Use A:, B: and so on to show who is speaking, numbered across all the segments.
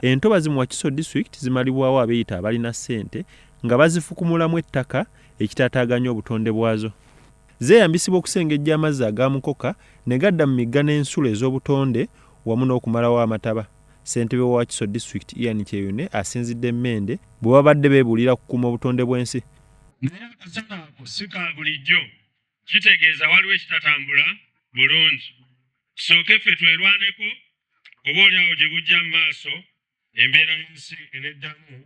A: Entobazi mu Wakiso District zimalibwawo abeeyita abalina ssente nga bazifukumulamu ettaka ekitaataaganya obutonde bwazo. Zeeyambisibwa okusengejja amazzi agaamukoka ne gadda mu migga n'ensulo ez'obutonde wamu n'okumalawo amataba. Ssentebe wa Wakiso District Ian Kyeyune asinzidde Mende bwe babadde beebuulira kukuuma obutonde bw'ensi.
B: Naye akasana ako si ka bulijjo, kitegeeza waliwo ekitatambula bulungi. Tusooke ffe twerwaneko oba oliawo gye bujja mu maaso embeera y'ensi eneddamu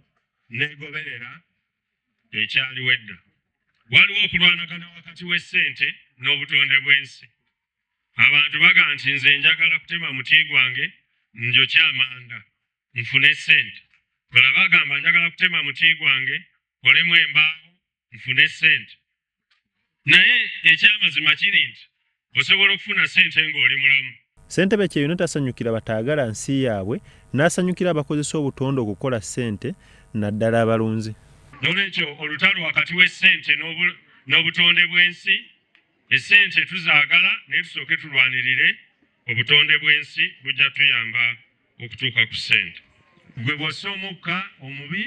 B: n'egoberera ekyaliwo edda. Waliwo okulwanagana wakati w'essente n'obutonde bw'ensi. Abantu baga nti nze njagala kutema muti gwange njokye amanda nfune ssente. Bala bagamba njagala kutema muti gwange olemu embaawo nfune ssente. Naye ekyamazima kiri nti osobola okufuna ssente ng'oli mulamu.
A: Ssentebe Kyeyune tasanyukira bataagala nsi yaabwe n'asanyukira abakozesa obutonde okukola ssente naddala abalunzi.
B: N'olwekyo olutalo wakati w'essente n'obutonde bw'ensi, essente tuzaagala naye tusooke tulwanirire obutonde bw'ensi bujja tuyamba okutuuka ku ssente. Gwe bw'ossa omukka omubi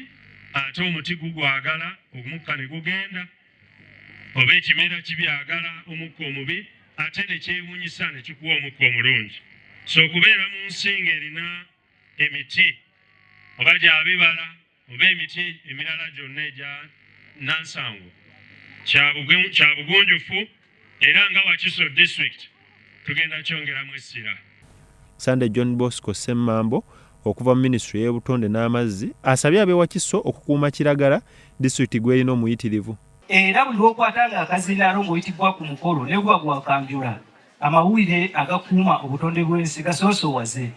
B: ate omuti gugwagala omukka ne gugenda, oba ekimera kibyagala omukka omubi ate ne kyewuunyisa ne kikuwa omukka omulungi. So okubeera mu nsi ng'erina emiti oba gya bibala oba emiti emirala gyonna egya nansangu kya bugunjufu era nga Wakiso District tugenda kyongeramu essira.
A: Sunday John Bosco Semmambo okuva mu Minisitule y'Obutonde n'Amazzi asabye ab'e Wakiso okukuuma kiragala disitulikiti gw'erina omuyitirivu.
C: Era buli lw'okwatanga akazindaalo ng'oyitibwa ku mukolo ne gwa gwakanjula amawulire agakuuma obutonde bw'ensi gasoosowaze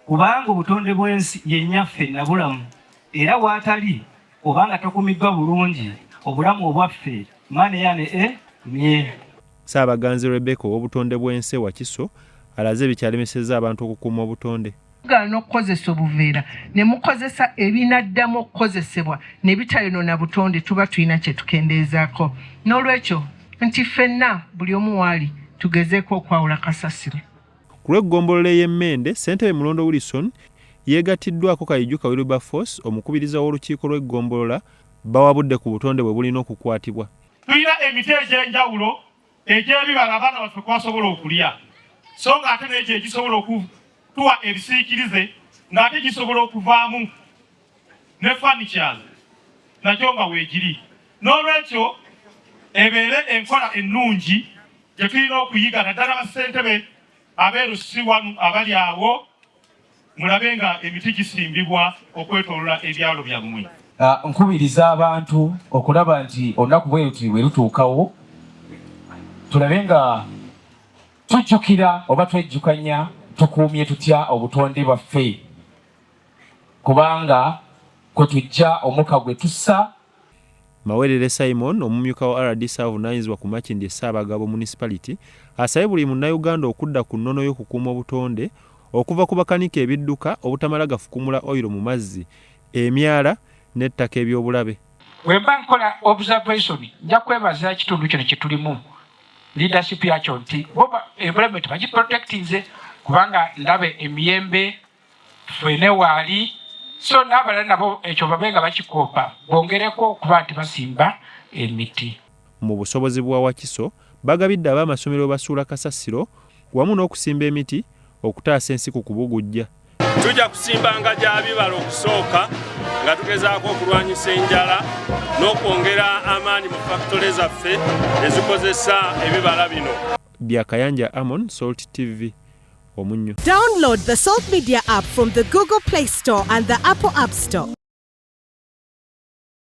C: kubanga obutonde bw'ensi yennyaffe nabulamu era waatali obanga tokumiddwa bulungi obulamu obwaffe maneyane mye.
A: Ssaabaganzi Rebecca ow'obutonde bw'ensi Wakiso alaze ebikyalemesezza abantu okukuuma obutonde.
D: Gana okukozesa obuveera ne mukozesa ebinaddamu okukozesebwa ne bitayonona butonde tuba tulina kye tukendeezaako. N'olwekyo nti ffenna buli omu waali tugezeeko okwawula kasasiro.
A: Ku lw'eggombolola y'Emmende, Ssentebe Mulondo Wilson yeegatiddwako Kayijuka Wilberforce omukubiriza w'olukiiko lw'eggombolola bawabudde ku butonde bwe bulina okukwatibwa.
E: Tulina emiti egy'enjawulo egy'ebibala abaana baffe kwasobola okulya so ng'ate n'ekyo ekisobola okutuwa ebisiikirize ng'ate gisobola okuvaamu ne furnitures nakyo nga weegiri. N'olwekyo ebeere enkola ennungi gye tulina okuyiga naddala bassentebe abeerusi wano abali awo mulabe nga emiti gisimbibwa okwetoolola ebyalo byammwe.
F: Nkubiriza abantu okulaba nti olunaku bwe lutuukawo tulabe nga tujjukira oba twejjukanya tukuumye tutya obutonde bwaffe kubanga kwe tujja omukka gwe tussa.
A: Mawerere Simon omumyuka wa RDC avunaanyizibwa ku Makindye Ssaabagabo Municipality asabye buli munnayuganda okudda ku nnono y'okukuuma obutonde okuva ku bakanika ebidduka obutamala gafukumula oyiro mu mazzi, emyala n'ettaka eby'obulabe.
G: Bwe mba nkola observation nja kwebaza ekitundu kino kye tulimu leadership yakyo nti boba environment bagiprotectinze kubanga ndabe emiyembe ffene waali so n'abalala nabo ekyo babe nga bakikoopa bongereko okuba nti basimba emiti.
A: Mu busobozi bwa Wakiso bagabidde ab'amasomero basuula kasasiro wamu n'okusimba emiti okutaasa ensi ku kubugujja.
B: Tujja kusimbanga gya bibala okusooka nga tugezaako okulwanyisa enjala n'okwongera amaanyi mu factory zaffe ezikozesa ebibala bino.
A: Byakayanja Amon, Salt TV, Omunyo.
H: Download the Salt Media app from the Google Play Store and the Apple App Store.